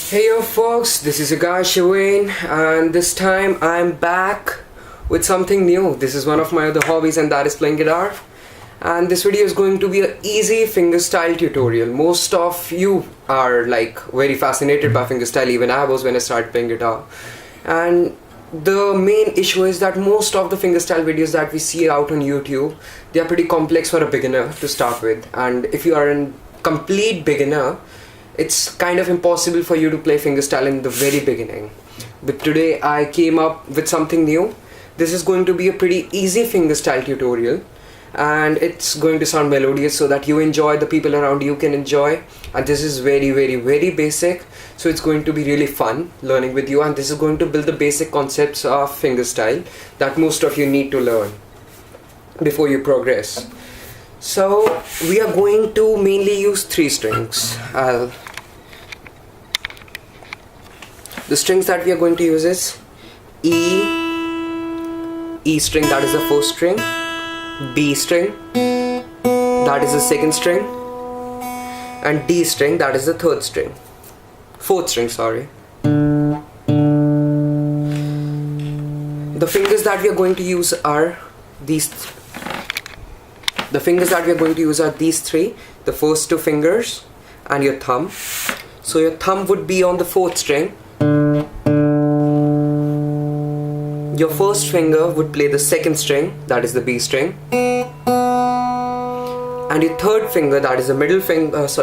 Hey yo folks, this is your guy Shawayne, and this time I'm back with something new. This is one of my other hobbies, and that is playing guitar. And this video is going to be an easy fingerstyle tutorial. Most of you are like very fascinated by fingerstyle, even I was when I started playing guitar. And the main issue is that most of the fingerstyle videos that we see out on YouTube, they are pretty complex for a beginner to start with. And if you are a complete beginner, it's kind of impossible for you to play fingerstyle in the very beginning. But today I came up with something new. This is going to be a pretty easy fingerstyle tutorial, and it's going to sound melodious so that you enjoy, the people around you can enjoy. And this is very basic, so it's going to be really fun learning with you, and this is going to build the basic concepts of fingerstyle that most of you need to learn before you progress. So we are going to mainly use three strings. The strings that we are going to use is E string, that is the first string, B string, that is the second string, and D string, that is the fourth string, sorry. The fingers that we are going to use are these. The fingers that we are going to use are these three, the first two fingers and your thumb. So your thumb would be on the fourth string. Your first finger would play the second string, that is the B string. And your third finger, that is the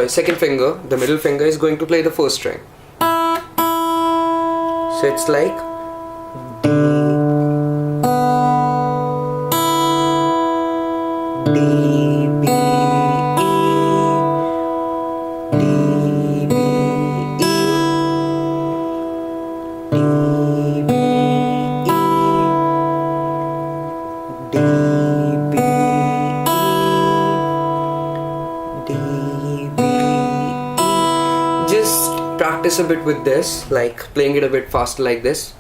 second finger, the middle finger is going to play the first string. So it's like D, B, E, D, B, E, D, B, E, D, B, E, D, B, E. Just practice a bit with this, like playing it a bit faster like this.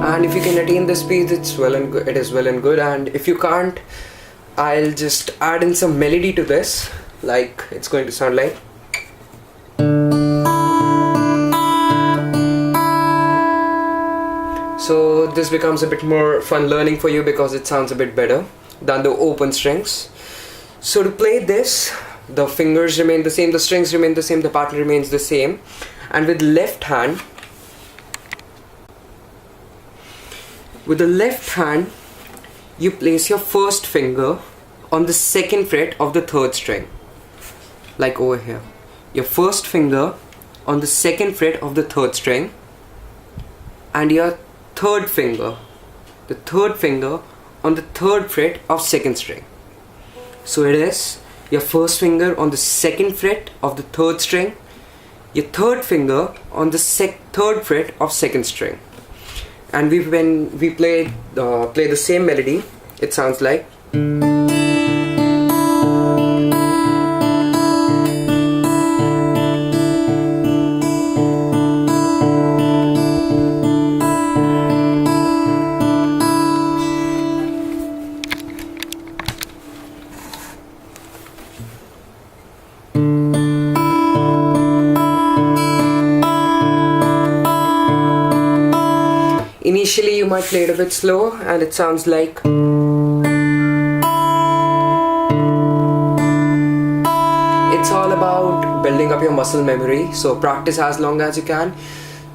And if you can attain the speed, it is well and good. And if you can't, I'll just add in some melody to this, like it's going to sound like. So this becomes a bit more fun learning for you because it sounds a bit better than the open strings. So to play this, the fingers remain the same, the strings remain the same, the pattern remains the same. And with the left hand, you place your first finger on the second fret of the third string, like over here. Your first finger on the second fret of the third string, and your third finger on the third fret of second string. So it is your first finger on the second fret of the third string, your third finger on the third fret of second string. And when we play the same melody, it sounds like. Initially you might play it a bit slow, and it sounds like. It's all about building up your muscle memory, so practice as long as you can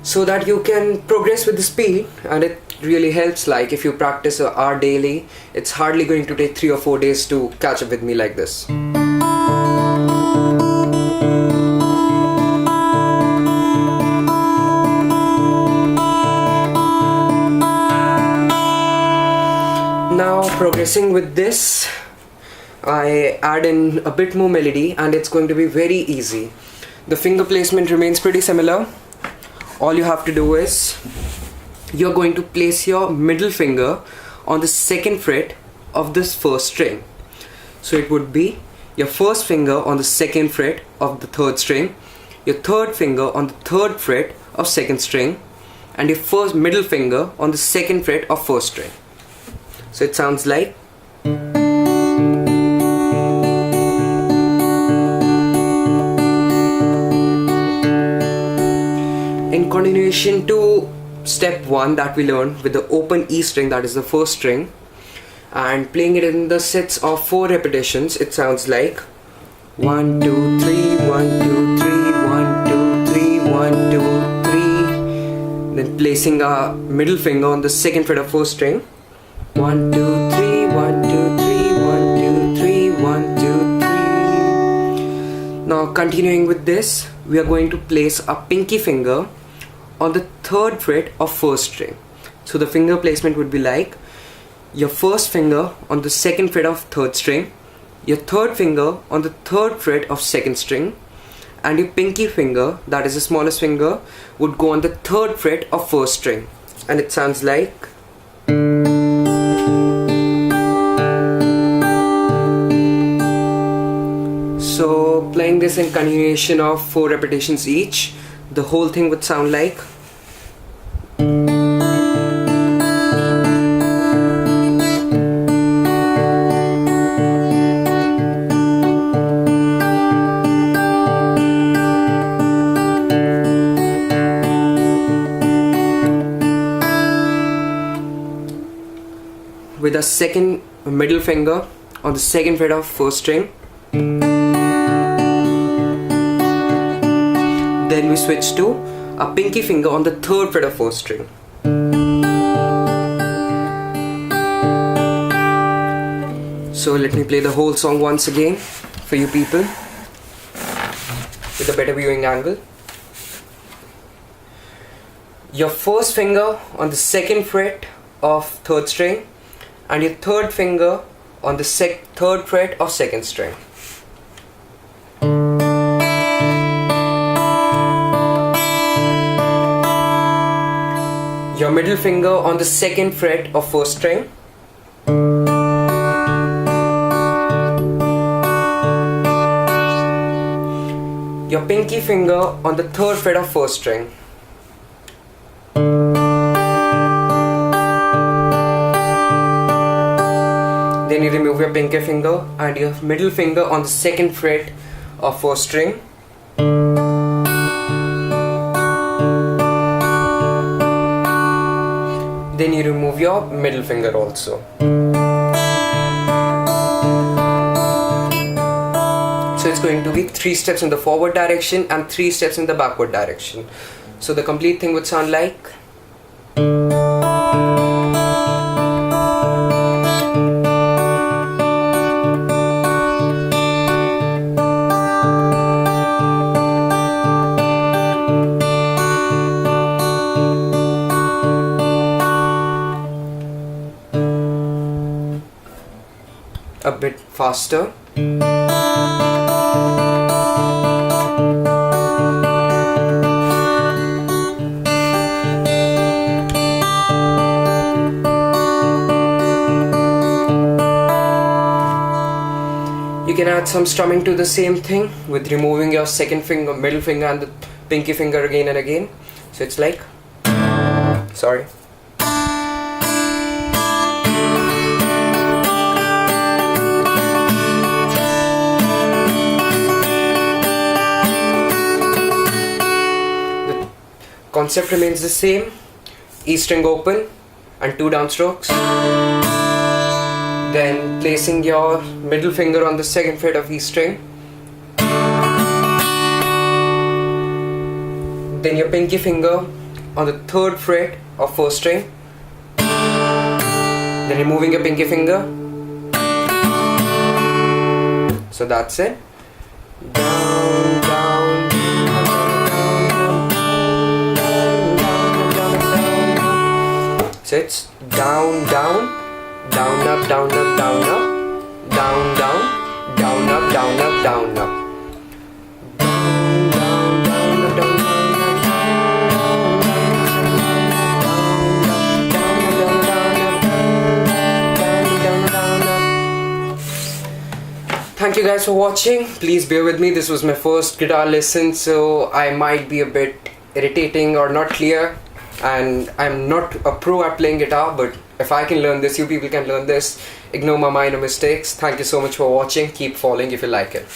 so that you can progress with the speed. And it really helps, like if you practice an hour daily, it's hardly going to take 3 or 4 days to catch up with me like this. Now progressing with this, I add in a bit more melody, and it's going to be very easy. The finger placement remains pretty similar. All you have to do is, you're going to place your middle finger on the second fret of this first string. So it would be your first finger on the second fret of the third string, your third finger on the third fret of second string, and your middle finger on the second fret of first string. So it sounds like. in continuation to step 1 that we learned with the open E string, that is the first string, and playing it in the sets of 4 repetitions, it sounds like 1 2 3 1 2 3 1 2 3 1 2 3. Then placing our middle finger on the second fret of first string, 1 2 3 1 2 3 1 2 3 1 2 3. Now continuing with this, we are going to place a pinky finger on the third fret of first string. So the finger placement would be like your first finger on the second fret of third string, your third finger on the third fret of second string, and your pinky finger, that is the smallest finger, would go on the third fret of first string. And it sounds like so. Playing this in continuation of 4 repetitions each, the whole thing would sound like with a second middle finger on the second fret of first string. Then we switch to a pinky finger on the third fret of first string. So let me play the whole song once again for you people with a better viewing angle. Your first finger on the second fret of third string, and your third finger on the third fret of second string. Your middle finger on the second fret of first string. Your pinky finger on the third fret of first string. Then you remove your pinky finger and your middle finger on the second fret of first string. Then you remove your middle finger also. So it's going to be 3 steps in the forward direction and 3 steps in the backward direction. So the complete thing would sound like a bit faster. You can add some strumming to the same thing with removing your second finger, middle finger and the pinky finger again and again. So it's like, sorry. Concept remains the same. E string open and 2 downstrokes. Then placing your middle finger on the second fret of E string. Then your pinky finger on the third fret of first string. Then removing your pinky finger. So that's it. Down, down. So it's down, down, down, up, down, up, down, up, down, down, down, up, down, up, down, up. Down, down, down, up, down, up. Thank you guys for watching. Please bear with me. This was my first guitar lesson, so I might be a bit irritating or not clear. And I'm not a pro at playing guitar, but if I can learn this, you people can learn this. Ignore my minor mistakes. Thank you so much for watching. Keep following if you like it.